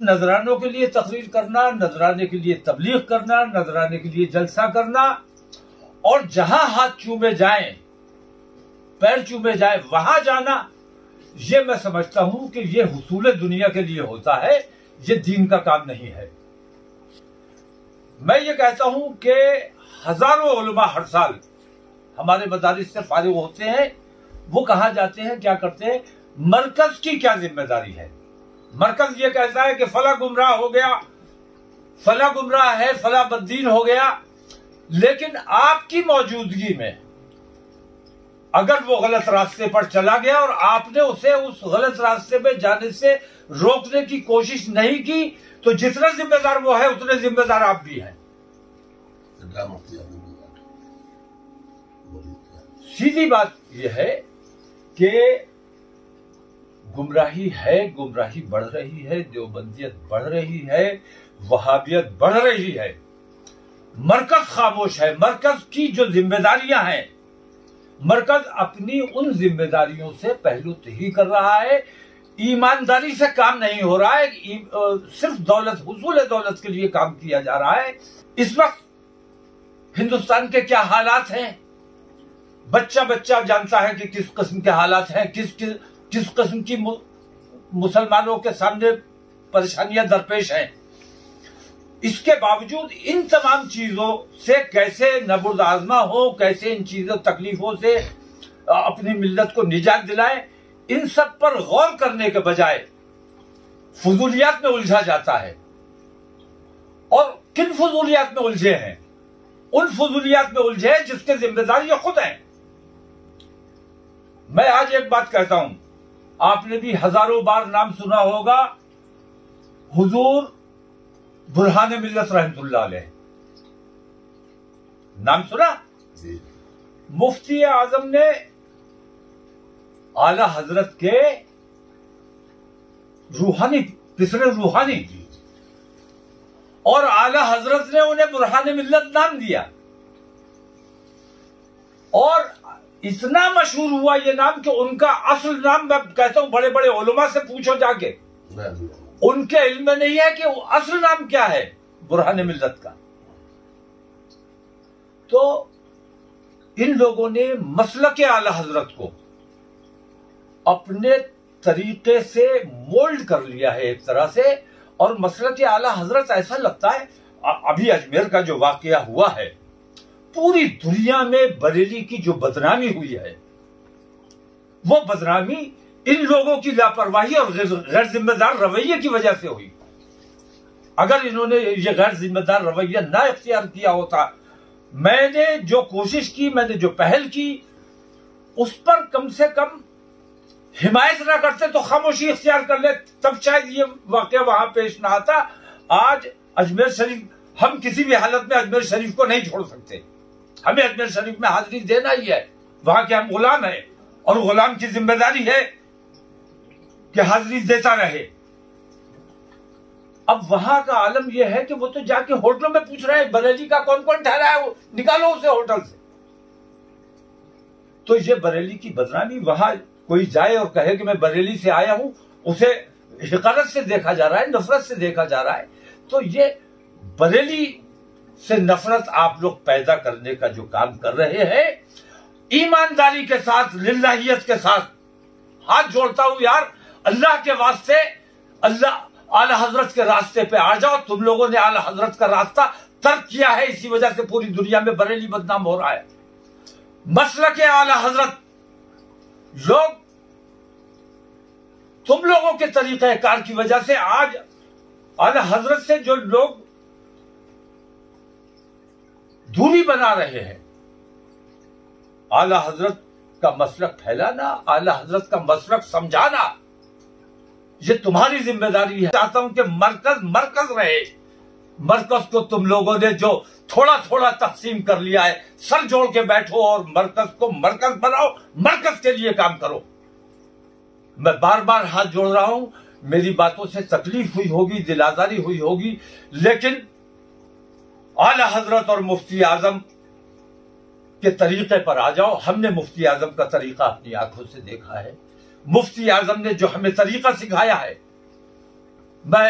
نذرانوں کے لیے تقریر کرنا، نذرانے کے لیے تبلیغ کرنا، نذرانے کے لیے جلسہ کرنا، اور جہاں ہاتھ چومے جائیں، پیر چومے جائیں، وہاں جانا، یہ میں سمجھتا ہوں کہ یہ حصول دنیا کے لیے ہوتا ہے، یہ دین کا کام نہیں ہے۔ میں یہ کہتا ہوں کہ ہزاروں علماء ہر سال ہمارے مدارس سے فارغ ہوتے ہیں، وہ کہاں جاتے ہیں، کیا کرتے ہیں؟ مرکز کی کیا ذمہ داری ہے؟ مرکز یہ کہتا ہے کہ فلاں گمراہ ہو گیا، فلاں گمراہ ہے، فلاں بددین ہو گیا، لیکن آپ کی موجودگی میں اگر وہ غلط راستے پر چلا گیا اور آپ نے اسے اس غلط راستے پہ جانے سے روکنے کی کوشش نہیں کی، تو جتنا ذمہ دار وہ ہے اتنے ذمہ دار آپ بھی ہیں۔ سیدھی بات یہ ہے کہ گمراہی ہے، گمراہی بڑھ رہی ہے، دیوبندیت بڑھ رہی ہے، وہابیت بڑھ رہی ہے، مرکز خاموش ہے۔ مرکز کی جو ذمہ داریاں ہیں، مرکز اپنی ان ذمہ داریوں سے پہلو تہی کر رہا ہے، ایمانداری سے کام نہیں ہو رہا ہے، صرف دولت، حصول دولت کے لیے کام کیا جا رہا ہے۔ اس وقت ہندوستان کے کیا حالات ہیں، بچہ بچہ جانتا ہے کہ کس قسم کے حالات ہیں، کس قسم کی مسلمانوں کے سامنے پریشانیاں درپیش ہیں۔ اس کے باوجود ان تمام چیزوں سے کیسے نبرد آزما ہو، کیسے ان چیزوں تکلیفوں سے اپنی ملت کو نجات دلائیں، ان سب پر غور کرنے کے بجائے فضولیات میں الجھا جاتا ہے۔ اور کن فضولیات میں الجھے ہیں؟ ان فضولیات میں الجھے جس کے ذمہ دار یہ خود ہیں۔ میں آج ایک بات کہتا ہوں، آپ نے بھی ہزاروں بار نام سنا ہوگا، حضور برہان ملت رحمت اللہ علیہ، نام سنا؟ مفتی اعظم نے اعلی حضرت کے روحانی پسرے روحانی، اور اعلی حضرت نے انہیں برہان ملت نام دیا، اور اتنا مشہور ہوا یہ نام کہ ان کا اصل نام، میں کہتا ہوں بڑے بڑے علماء سے پوچھو جا کے، ان کے علم میں نہیں ہے کہ اصل نام کیا ہے برہان ملت کا۔ تو ان لوگوں نے مسلک اعلی حضرت کو اپنے طریقے سے مولڈ کر لیا ہے ایک طرح سے، اور مسلک اعلی حضرت ایسا لگتا ہے، ابھی اجمیر کا جو واقعہ ہوا ہے، پوری دنیا میں بریلی کی جو بدنامی ہوئی ہے، وہ بدنامی ان لوگوں کی لاپرواہی اور غیر ذمہ دار رویے کی وجہ سے ہوئی۔ اگر انہوں نے یہ غیر ذمہ دار رویہ نہ اختیار کیا ہوتا، میں نے جو کوشش کی، میں نے جو پہل کی، اس پر کم سے کم حمایت نہ کرتے تو خاموشی اختیار کر لے، تب شاید یہ واقعہ وہاں پیش نہ آتا۔ آج اجمیر شریف، ہم کسی بھی حالت میں اجمیر شریف کو نہیں چھوڑ سکتے، ہمیں اجمیر شریف میں حاضری دینا ہی ہے، وہاں کے ہم غلام ہیں، اور غلام کی ذمہ داری ہے کہ حاضری دیتا رہے۔ اب وہاں کا عالم یہ ہے کہ وہ تو جا کے ہوٹلوں میں پوچھ رہے ہیں بریلی کا کون کون ٹھہرا ہے، وہ نکالو اسے ہوٹل سے۔ تو یہ بریلی کی بدنامی، وہاں کوئی جائے اور کہے کہ میں بریلی سے آیا ہوں، اسے حقارت سے دیکھا جا رہا ہے، نفرت سے دیکھا جا رہا ہے۔ تو یہ بریلی سے نفرت آپ لوگ پیدا کرنے کا جو کام کر رہے ہیں، ایمانداری کے ساتھ، للہیت کے ساتھ ہاتھ جوڑتا ہوں یار، اللہ کے واسطے، اللہ اعلی حضرت کے راستے پہ آ جاؤ۔ تم لوگوں نے اعلی حضرت کا راستہ ترک کیا ہے، اسی وجہ سے پوری دنیا میں بریلی بدنام ہو رہا ہے۔ مسلک اعلی حضرت لوگ، تم لوگوں کے طریقہ کار کی وجہ سے آج اعلی حضرت سے جو لوگ دوری بنا رہے ہیں، اعلی حضرت کا مسلک پھیلانا، اعلی حضرت کا مسلک سمجھانا، یہ تمہاری ذمہ داری ہے۔ چاہتا ہوں کہ مرکز رہے۔ مرکز کو تم لوگوں نے جو تھوڑا تھوڑا تقسیم کر لیا ہے، سر جوڑ کے بیٹھو اور مرکز کو مرکز بناؤ، مرکز کے لیے کام کرو۔ میں بار بار ہاتھ جوڑ رہا ہوں، میری باتوں سے تکلیف ہوئی ہوگی، دل آزاری ہوئی ہوگی، لیکن اعلی حضرت اور مفتی اعظم کے طریقے پر آ جاؤ۔ ہم نے مفتی اعظم کا طریقہ اپنی آنکھوں سے دیکھا ہے، مفتی اعظم نے جو ہمیں طریقہ سکھایا ہے، میں